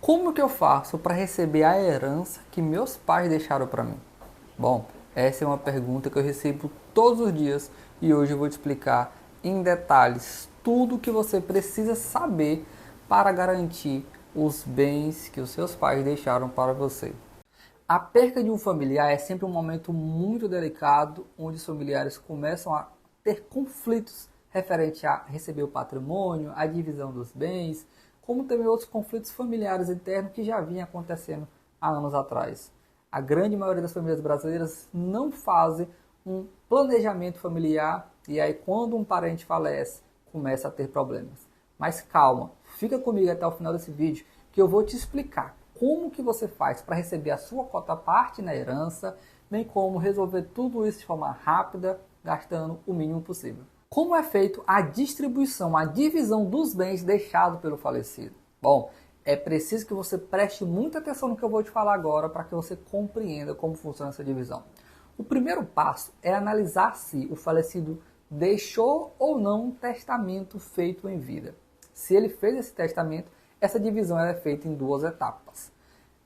Como que eu faço para receber a herança que meus pais deixaram para mim? Bom, essa é uma pergunta que eu recebo todos os dias e hoje eu vou te explicar em detalhes tudo o que você precisa saber para garantir os bens que os seus pais deixaram para você. A perca de um familiar é sempre um momento muito delicado, onde os familiares começam a ter conflitos referente a receber o patrimônio, a divisão dos bens, como também outros conflitos familiares internos que já vinham acontecendo há anos atrás. A grande maioria das famílias brasileiras não fazem um planejamento familiar e aí quando um parente falece, começa a ter problemas. Mas calma, fica comigo até o final desse vídeo que eu vou te explicar como que você faz para receber a sua cota parte na herança, bem como resolver tudo isso de forma rápida, gastando o mínimo possível. Como é feito a distribuição, a divisão dos bens deixados pelo falecido? Bom, é preciso que você preste muita atenção no que eu vou te falar agora para que você compreenda como funciona essa divisão. O primeiro passo é analisar se o falecido deixou ou não um testamento feito em vida. Se ele fez esse testamento, essa divisão é feita em duas etapas.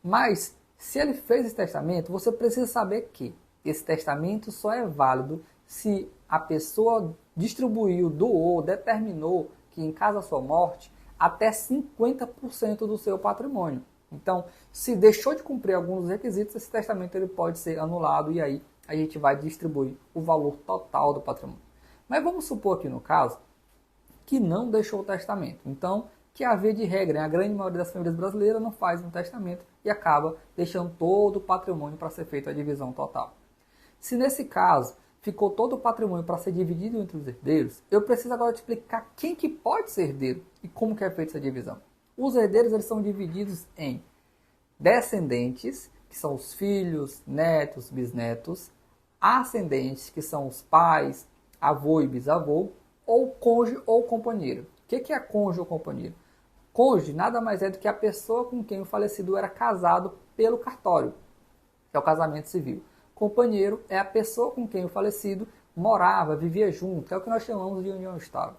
Mas, se ele fez esse testamento, você precisa saber que esse testamento só é válido se a pessoa distribuiu, doou, determinou que em caso da sua morte, até 50% do seu patrimônio. Então, se deixou de cumprir alguns requisitos, esse testamento ele pode ser anulado e aí a gente vai distribuir o valor total do patrimônio. Mas vamos supor aqui no caso que não deixou o testamento. Então, que a via de regra, a grande maioria das famílias brasileiras não faz um testamento e acaba deixando todo o patrimônio para ser feita a divisão total. Se nesse caso ficou todo o patrimônio para ser dividido entre os herdeiros, eu preciso agora te explicar quem que pode ser herdeiro e como que é feita essa divisão. Os herdeiros eles são divididos em descendentes, que são os filhos, netos, bisnetos, ascendentes, que são os pais, avô e bisavô, ou cônjuge ou companheiro. O que é cônjuge ou companheiro? Cônjuge nada mais é do que a pessoa com quem o falecido era casado pelo cartório, que é o casamento civil. Companheiro é a pessoa com quem o falecido morava, vivia junto, que é o que nós chamamos de união estável.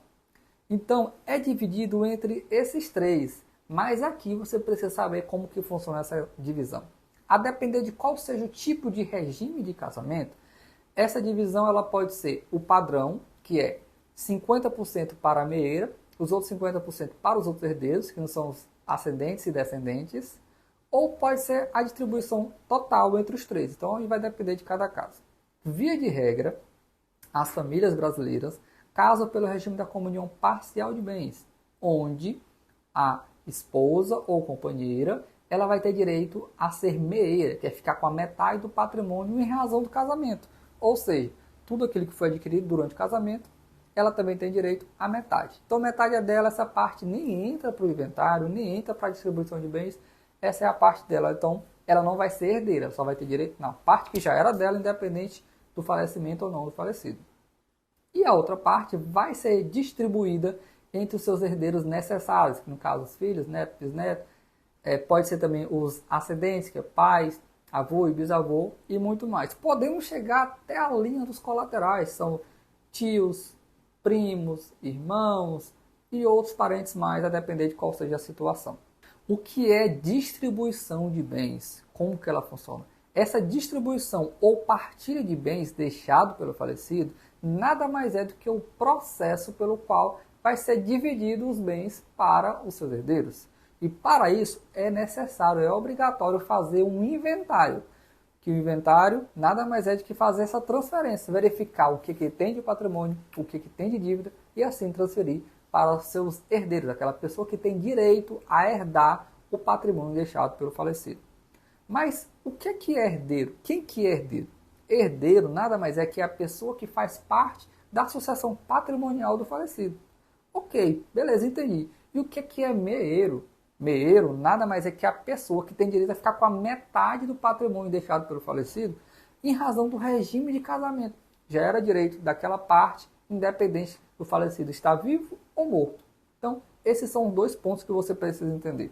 Então, é dividido entre esses três, mas aqui você precisa saber como que funciona essa divisão. A depender de qual seja o tipo de regime de casamento, essa divisão ela pode ser o padrão, que é 50% para a meeira, os outros 50% para os outros herdeiros, que não são os ascendentes e descendentes, ou pode ser a distribuição total entre os três. Então, vai depender de cada caso. Via de regra, as famílias brasileiras casam pelo regime da comunhão parcial de bens, onde a esposa ou companheira ela vai ter direito a ser meeira, que é ficar com a metade do patrimônio em razão do casamento. Ou seja, tudo aquilo que foi adquirido durante o casamento, ela também tem direito à metade. Então, metade é dela, essa parte nem entra para o inventário, nem entra para a distribuição de bens, essa é a parte dela. Então, ela não vai ser herdeira, ela só vai ter direito na parte que já era dela, independente do falecimento ou não do falecido. E a outra parte vai ser distribuída entre os seus herdeiros necessários, que no caso os filhos, netos, bisnetos, pode ser também os ascendentes, que é pais, avô e bisavô e muito mais. Podemos chegar até a linha dos colaterais, são tios, primos, irmãos e outros parentes mais, a depender de qual seja a situação. O que é distribuição de bens? Como que ela funciona? Essa distribuição ou partilha de bens deixado pelo falecido nada mais é do que o processo pelo qual vai ser dividido os bens para os seus herdeiros. E para isso é necessário, é obrigatório fazer um inventário. Que o inventário nada mais é do que fazer essa transferência, verificar o que tem de patrimônio, o que tem de dívida e assim transferir para os seus herdeiros, aquela pessoa que tem direito a herdar o patrimônio deixado pelo falecido. Mas o que é herdeiro? Quem que é herdeiro? Herdeiro nada mais é que a pessoa que faz parte da sucessão patrimonial do falecido. Ok, beleza, entendi. E o que é meeiro? Meeiro nada mais é que a pessoa que tem direito a ficar com a metade do patrimônio deixado pelo falecido em razão do regime de casamento. Já era direito daquela parte, independente do falecido estar vivo ou morto. Então, esses são os dois pontos que você precisa entender.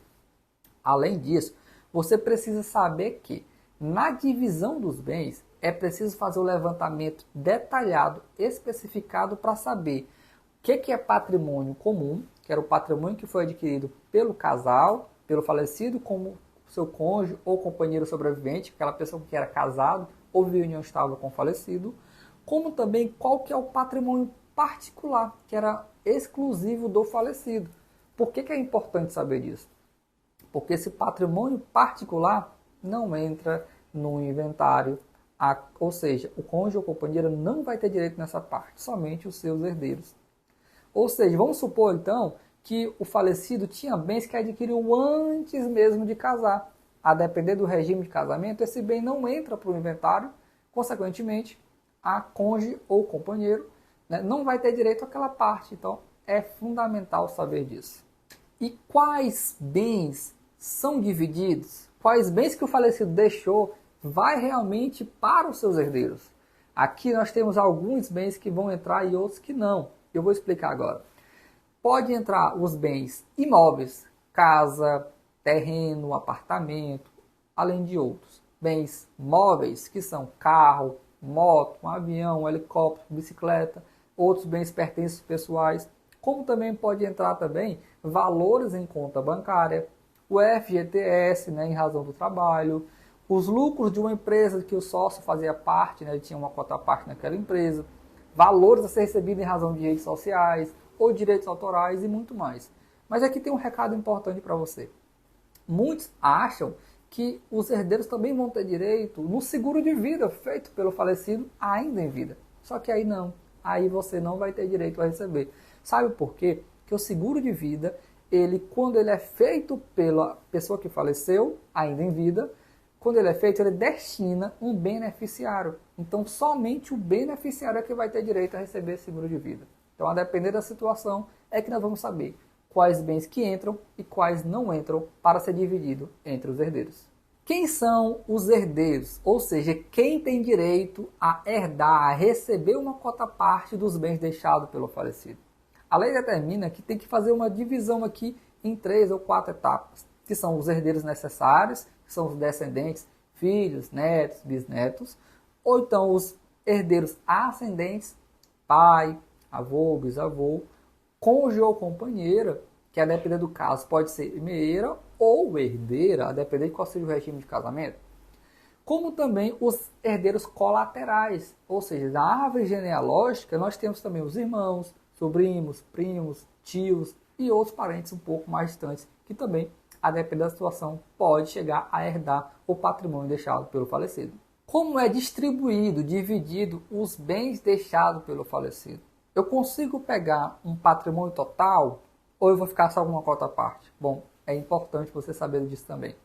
Além disso, você precisa saber que na divisão dos bens é preciso fazer o levantamento detalhado, especificado para saber o que é patrimônio comum, que era o patrimônio que foi adquirido pelo casal, pelo falecido, como seu cônjuge ou companheiro sobrevivente, aquela pessoa que era casado ou vivia em união estável com o falecido, como também qual que é o patrimônio particular, que era exclusivo do falecido. Por que é importante saber disso? Porque esse patrimônio particular não entra no inventário, ou seja, o cônjuge ou companheiro não vai ter direito nessa parte, somente os seus herdeiros. Ou seja, vamos supor então que o falecido tinha bens que adquiriu antes mesmo de casar. A depender do regime de casamento, esse bem não entra para o inventário, consequentemente, a cônjuge ou companheiro, né, não vai ter direito àquela parte. Então, é fundamental saber disso. E quais bens são divididos? Quais bens que o falecido deixou vai realmente para os seus herdeiros? Aqui nós temos alguns bens que vão entrar e outros que não. Eu vou explicar agora. Pode entrar os bens imóveis, casa, terreno, apartamento, além de outros. Bens móveis, que são carro, moto, um avião, um helicóptero, bicicleta, outros bens pertences pessoais, como também pode entrar também valores em conta bancária, o FGTS, né, em razão do trabalho, os lucros de uma empresa que o sócio fazia parte, né, ele tinha uma cota parte naquela empresa, valores a ser recebidos em razão de redes sociais, ou direitos autorais e muito mais. Mas aqui tem um recado importante para você. Muitos acham que os herdeiros também vão ter direito no seguro de vida feito pelo falecido ainda em vida. Só que aí não. Aí você não vai ter direito a receber. Sabe por quê? Que o seguro de vida, quando ele é feito pela pessoa que faleceu ainda em vida, quando ele é feito, ele destina um beneficiário. Então, somente o beneficiário é que vai ter direito a receber seguro de vida. Então, a depender da situação, é que nós vamos saber quais bens que entram e quais não entram para ser dividido entre os herdeiros. Quem são os herdeiros? Ou seja, quem tem direito a herdar, a receber uma cota parte dos bens deixados pelo falecido? A lei determina que tem que fazer uma divisão aqui em 3 ou 4 etapas, que são os herdeiros necessários, que são os descendentes, filhos, netos, bisnetos, ou então os herdeiros ascendentes, pai, avô, bisavô, cônjuge ou companheira, que a depender do caso pode ser meeira ou herdeira, a depender de qual seja o regime de casamento. Como também os herdeiros colaterais, ou seja, na árvore genealógica nós temos também os irmãos, sobrinhos, primos, tios e outros parentes um pouco mais distantes, que também, a depender da situação, pode chegar a herdar o patrimônio deixado pelo falecido. Como é distribuído, dividido os bens deixados pelo falecido? Eu consigo pegar um patrimônio total ou eu vou ficar só com uma cota à parte? Bom, é importante você saber disso também.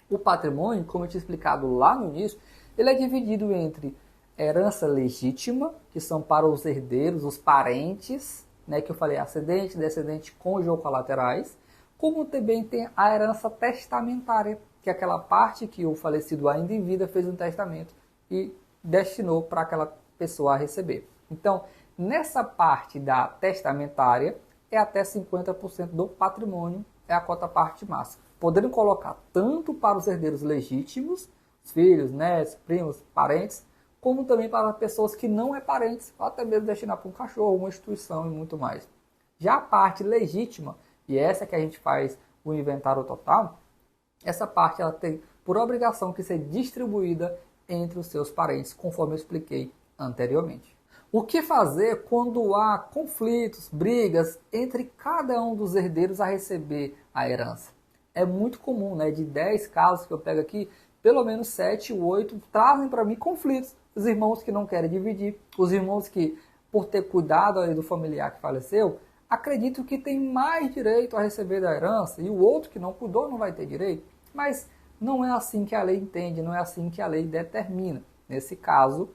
O patrimônio, como eu tinha explicado lá no início, ele é dividido entre herança legítima, que são para os herdeiros, os parentes, né, que eu falei, ascendente, descendente, cônjuge ou colaterais, como também tem a herança testamentária, que é aquela parte que o falecido ainda em vida fez um testamento e destinou para aquela pessoa a receber. Então, nessa parte da testamentária, é até 50% do patrimônio, é a cota parte máxima. Podendo colocar tanto para os herdeiros legítimos, filhos, netos, primos, parentes, como também para pessoas que não é parentes, ou até mesmo destinar para um cachorro, uma instituição e muito mais. Já a parte legítima, e essa que a gente faz o inventário total, essa parte ela tem por obrigação que ser distribuída entre os seus parentes, conforme eu expliquei anteriormente. O que fazer quando há conflitos, brigas entre cada um dos herdeiros a receber a herança? É muito comum, né? De 10 casos que eu pego aqui, pelo menos 7 ou 8 trazem para mim conflitos. Os irmãos que não querem dividir, os irmãos que, por ter cuidado ali do familiar que faleceu, acreditam que tem mais direito a receber da herança e o outro que não cuidou não vai ter direito. Mas não é assim que a lei entende, não é assim que a lei determina. Nesse caso,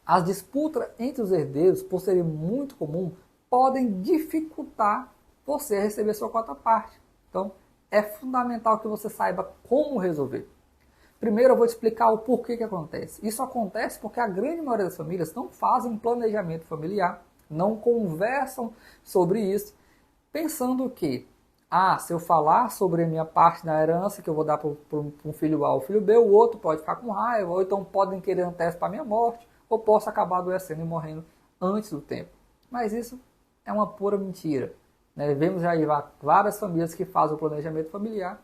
as disputas entre os herdeiros, por serem muito comum, podem dificultar você receber sua cota parte. Então, é fundamental que você saiba como resolver. Primeiro, eu vou te explicar o porquê que acontece. Isso acontece porque a grande maioria das famílias não fazem um planejamento familiar, não conversam sobre isso, pensando que, se eu falar sobre a minha parte na herança que eu vou dar para um filho A ou filho B, o outro pode ficar com raiva, ou então podem querer antecipar a minha morte, ou posso acabar adoecendo e morrendo antes do tempo. Mas isso é uma pura mentira. né? Vemos já aí várias famílias que fazem o planejamento familiar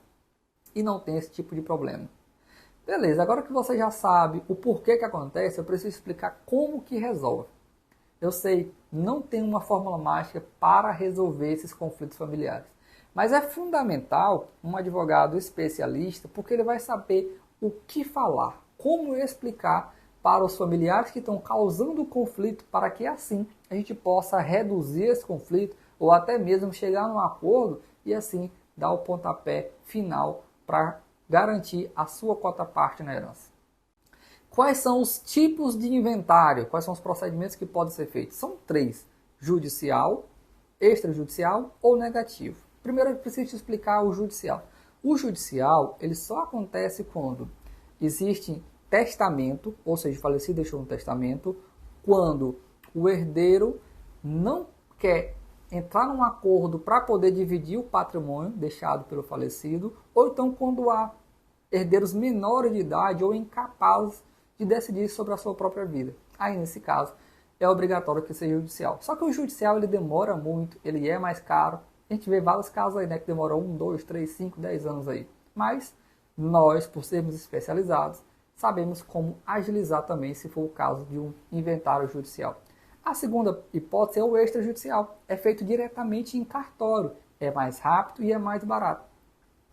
e não tem esse tipo de problema. Beleza, agora que você já sabe o porquê que acontece, eu preciso explicar como que resolve. Eu sei, não tem uma fórmula mágica para resolver esses conflitos familiares. Mas é fundamental um advogado especialista, porque ele vai saber o que falar, como explicar para os familiares que estão causando o conflito, para que assim a gente possa reduzir esse conflito ou até mesmo chegar num acordo e assim dar o pontapé final para garantir a sua quota-parte na herança. Quais são os tipos de inventário? Quais são os procedimentos que podem ser feitos? São 3: judicial, extrajudicial ou negativo. Primeiro eu preciso te explicar o judicial. O judicial, ele só acontece quando existe testamento, ou seja, o falecido deixou um testamento, quando o herdeiro não quer entrar num acordo para poder dividir o patrimônio deixado pelo falecido, ou então quando há herdeiros menores de idade ou incapazes de decidir sobre a sua própria vida. Aí, nesse caso, é obrigatório que seja judicial. Só que o judicial ele demora muito, ele é mais caro. A gente vê vários casos aí, né, que demoram 1, 2, 3, 5, 10 anos aí. Mas nós, por sermos especializados, sabemos como agilizar também, se for o caso de um inventário judicial. A segunda hipótese é o extrajudicial. É feito diretamente em cartório. É mais rápido e é mais barato.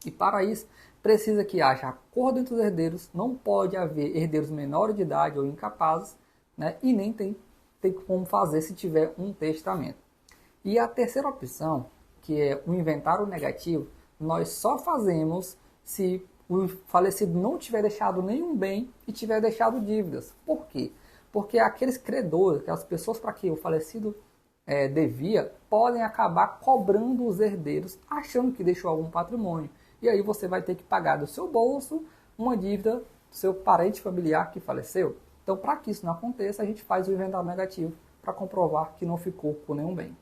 E para isso, precisa que haja acordo entre os herdeiros, não pode haver herdeiros menores de idade ou incapazes, né? E nem tem como fazer se tiver um testamento. E a terceira opção, que é o inventário negativo, nós só fazemos se o falecido não tiver deixado nenhum bem e tiver deixado dívidas. Por quê? Porque aqueles credores, aquelas pessoas para que o falecido devia, podem acabar cobrando os herdeiros, achando que deixou algum patrimônio. E aí você vai ter que pagar do seu bolso uma dívida do seu parente familiar que faleceu. Então, para que isso não aconteça, a gente faz o inventário negativo para comprovar que não ficou com nenhum bem.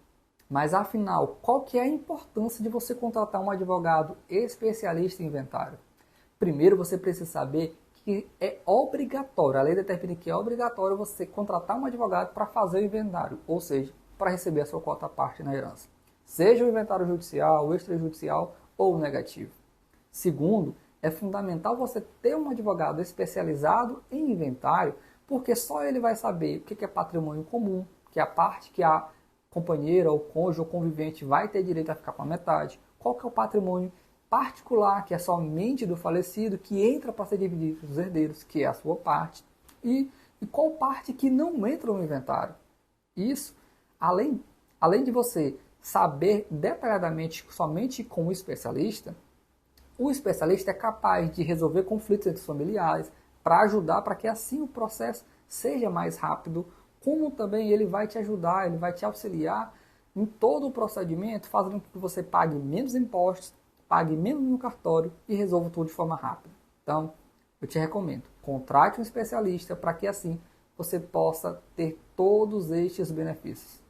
Mas afinal, qual que é a importância de você contratar um advogado especialista em inventário? Primeiro, você precisa saber que é obrigatório, a lei determina que é obrigatório você contratar um advogado para fazer o inventário, ou seja, para receber a sua quota-parte na herança. Seja o inventário judicial, extrajudicial ou negativo. Segundo, é fundamental você ter um advogado especializado em inventário, porque só ele vai saber o que é patrimônio comum, que é a parte que a companheira, ou cônjuge, ou convivente vai ter direito a ficar com a metade, qual que é o patrimônio particular, que é somente do falecido, que entra para ser dividido dos herdeiros, que é a sua parte, e qual parte que não entra no inventário. Isso, além de você saber detalhadamente somente com o especialista é capaz de resolver conflitos entre os familiares para ajudar para que assim o processo seja mais rápido, como também ele vai te ajudar, ele vai te auxiliar em todo o procedimento, fazendo com que você pague menos impostos, pague menos no cartório e resolva tudo de forma rápida. Então, eu te recomendo, contrate um especialista para que assim você possa ter todos estes benefícios.